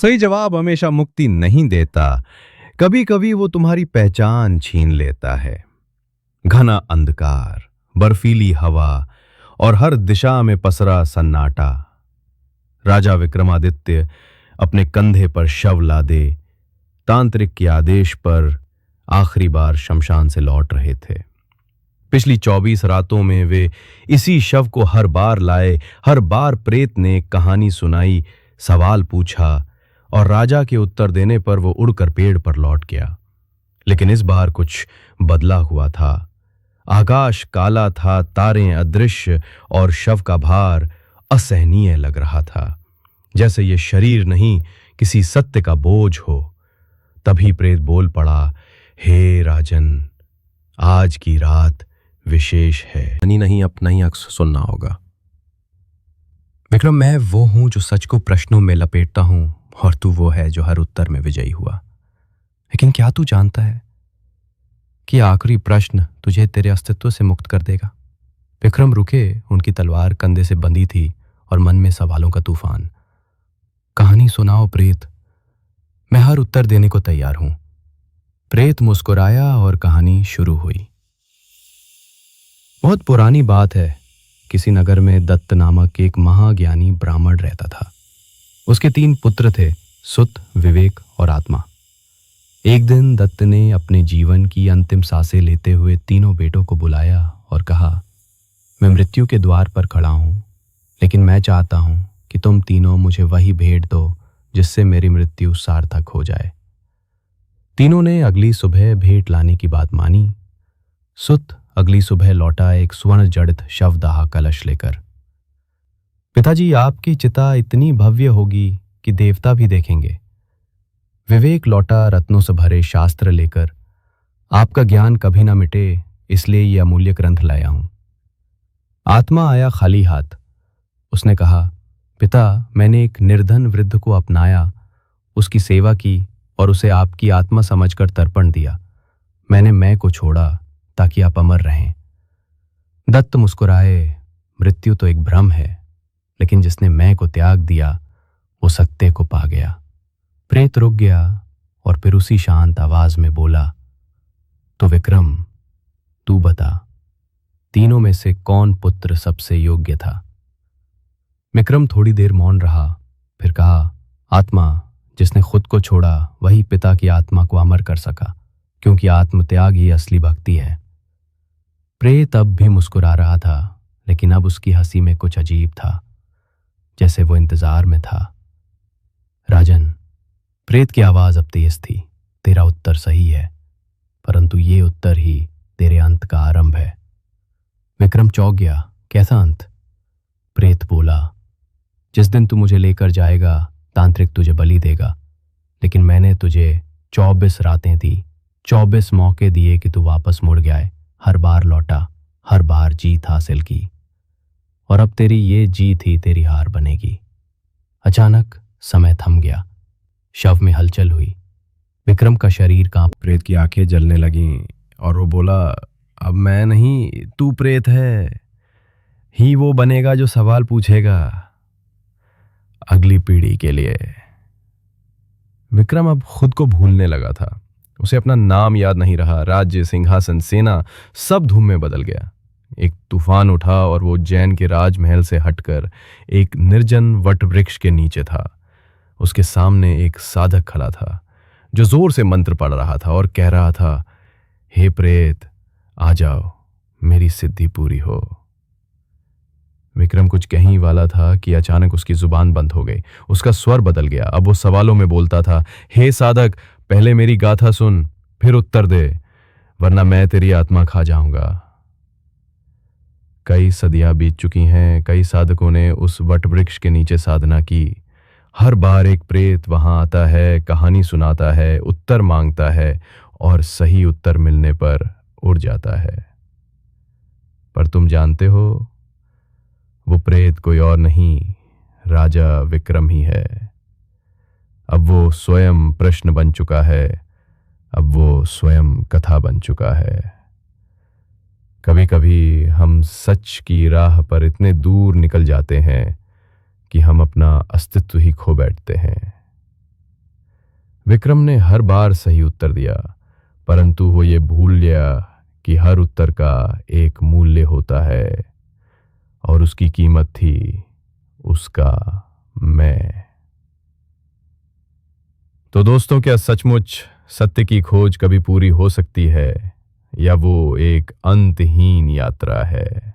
सही जवाब हमेशा मुक्ति नहीं देता, कभी कभी वो तुम्हारी पहचान छीन लेता है। घना अंधकार, बर्फीली हवा और हर दिशा में पसरा सन्नाटा। राजा विक्रमादित्य अपने कंधे पर शव लादे तांत्रिक के आदेश पर आखिरी बार शमशान से लौट रहे थे। पिछली 24 रातों में वे इसी शव को हर बार लाए, हर बार प्रेत ने एक कहानी सुनाई, सवाल पूछा और राजा के उत्तर देने पर वो उड़कर पेड़ पर लौट गया। लेकिन इस बार कुछ बदला हुआ था। आकाश काला था, तारें अदृश्य और शव का भार असहनीय लग रहा था, जैसे ये शरीर नहीं किसी सत्य का बोझ हो। तभी प्रेत बोल पड़ा, हे राजन, आज की रात विशेष है। नहीं अपना ही अक्स सुनना होगा। विक्रम, मैं वो हूं जो सच को प्रश्नों में लपेटता हूं और तू वो है जो हर उत्तर में विजयी हुआ। लेकिन क्या तू जानता है कि आखिरी प्रश्न तुझे तेरे अस्तित्व से मुक्त कर देगा? विक्रम रुके, उनकी तलवार कंधे से बंधी थी और मन में सवालों का तूफान। कहानी सुनाओ प्रेत, मैं हर उत्तर देने को तैयार हूं। प्रेत मुस्कुराया और कहानी शुरू हुई। बहुत पुरानी बात है। किसी नगर में दत्त नामक एक महाज्ञानी ब्राह्मण रहता था। उसके 3 पुत्र थे, सुत, विवेक और आत्मा। एक दिन दत्त ने अपने जीवन की अंतिम सांसें लेते हुए तीनों बेटों को बुलाया और कहा, मैं मृत्यु के द्वार पर खड़ा हूं, लेकिन मैं चाहता हूं कि तुम तीनों मुझे वही भेंट दो जिससे मेरी मृत्यु सार्थक हो जाए। तीनों ने अगली सुबह भेंट लाने की बात मानी। सुत अगली सुबह लौटा एक स्वर्ण जड़ित शवदाह कलश लेकर। पिताजी, आपकी चिता इतनी भव्य होगी कि देवता भी देखेंगे। विवेक लौटा रत्नों से भरे शास्त्र लेकर। आपका ज्ञान कभी ना मिटे, इसलिए ये अमूल्य ग्रंथ लाया हूं। आत्मा आया खाली हाथ। उसने कहा, पिता, मैंने एक निर्धन वृद्ध को अपनाया, उसकी सेवा की और उसे आपकी आत्मा समझकर तर्पण दिया। मैंने मैं को छोड़ा ताकि आप अमर रहें। दत्त मुस्कुराए, मृत्यु तो एक भ्रम है, लेकिन जिसने मैं को त्याग दिया वो सत्य को पा गया। प्रेत रुक गया और फिर उसी शांत आवाज में बोला, तो विक्रम, तू बता, तीनों में से कौन पुत्र सबसे योग्य था? विक्रम थोड़ी देर मौन रहा, फिर कहा, आत्मा। जिसने खुद को छोड़ा वही पिता की आत्मा को अमर कर सका, क्योंकि आत्मत्याग ही असली भक्ति है। प्रेत अब भी मुस्कुरा रहा था, लेकिन अब उसकी हंसी में कुछ अजीब था, जैसे वो इंतजार में था। राजन, प्रेत की आवाज अब तेज थी, तेरा उत्तर सही है, परंतु ये उत्तर ही तेरे अंत का आरंभ है। विक्रम चौंक गया, कैसा अंत? प्रेत बोला, जिस दिन तू मुझे लेकर जाएगा तांत्रिक तुझे बलि देगा, लेकिन मैंने तुझे 24 रातें दी, 24 मौके दिए कि तू वापस मुड़ गया। हर बार लौटा, हर बार जीत हासिल की, और अब तेरी ये जीत ही तेरी हार बनेगी। अचानक समय थम गया, शव में हलचल हुई। विक्रम का शरीर कांप, प्रेत की आंखें जलने लगीं और वो बोला, अब मैं नहीं, तू प्रेत है ही वो बनेगा जो सवाल पूछेगा अगली पीढ़ी के लिए। विक्रम अब खुद को भूलने लगा था। उसे अपना नाम याद नहीं रहा। राज्य, सिंहासन, सेना सब धूम में बदल गया। एक तूफान उठा और वो उज्जैन के राजमहल से हटकर एक निर्जन वट वृक्ष के नीचे था। उसके सामने एक साधक खड़ा था जो जोर से मंत्र पढ़ रहा था और कह रहा था, हे प्रेत, आ जाओ, मेरी सिद्धि पूरी हो। विक्रम कुछ कहने वाला था कि अचानक उसकी जुबान बंद हो गई। उसका स्वर बदल गया। अब वो सवालों में बोलता था, हे साधक, पहले मेरी गाथा सुन, फिर उत्तर दे, वरना मैं तेरी आत्मा खा जाऊंगा। कई सदियां बीत चुकी हैं। कई साधकों ने उस वटवृक्ष के नीचे साधना की। हर बार एक प्रेत वहां आता है, कहानी सुनाता है, उत्तर मांगता है और सही उत्तर मिलने पर उड़ जाता है। पर तुम जानते हो, वो प्रेत कोई और नहीं, राजा विक्रम ही है। अब वो स्वयं प्रश्न बन चुका है, अब वो स्वयं कथा बन चुका है। कभी कभी हम सच की राह पर इतने दूर निकल जाते हैं कि हम अपना अस्तित्व ही खो बैठते हैं। विक्रम ने हर बार सही उत्तर दिया, परंतु वो ये भूल गया कि हर उत्तर का एक मूल्य होता है और उसकी कीमत थी उसका मैं। तो दोस्तों, क्या सचमुच सत्य की खोज कभी पूरी हो सकती है, या वो एक अंतहीन यात्रा है?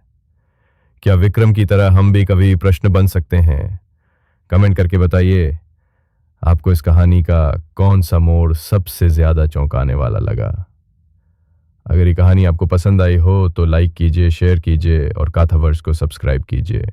क्या विक्रम की तरह हम भी कभी प्रश्न बन सकते हैं? कमेंट करके बताइए, आपको इस कहानी का कौन सा मोड़ सबसे ज्यादा चौंकाने वाला लगा। अगर ये कहानी आपको पसंद आई हो तो लाइक कीजिए, शेयर कीजिए और कथावर्स को सब्सक्राइब कीजिए।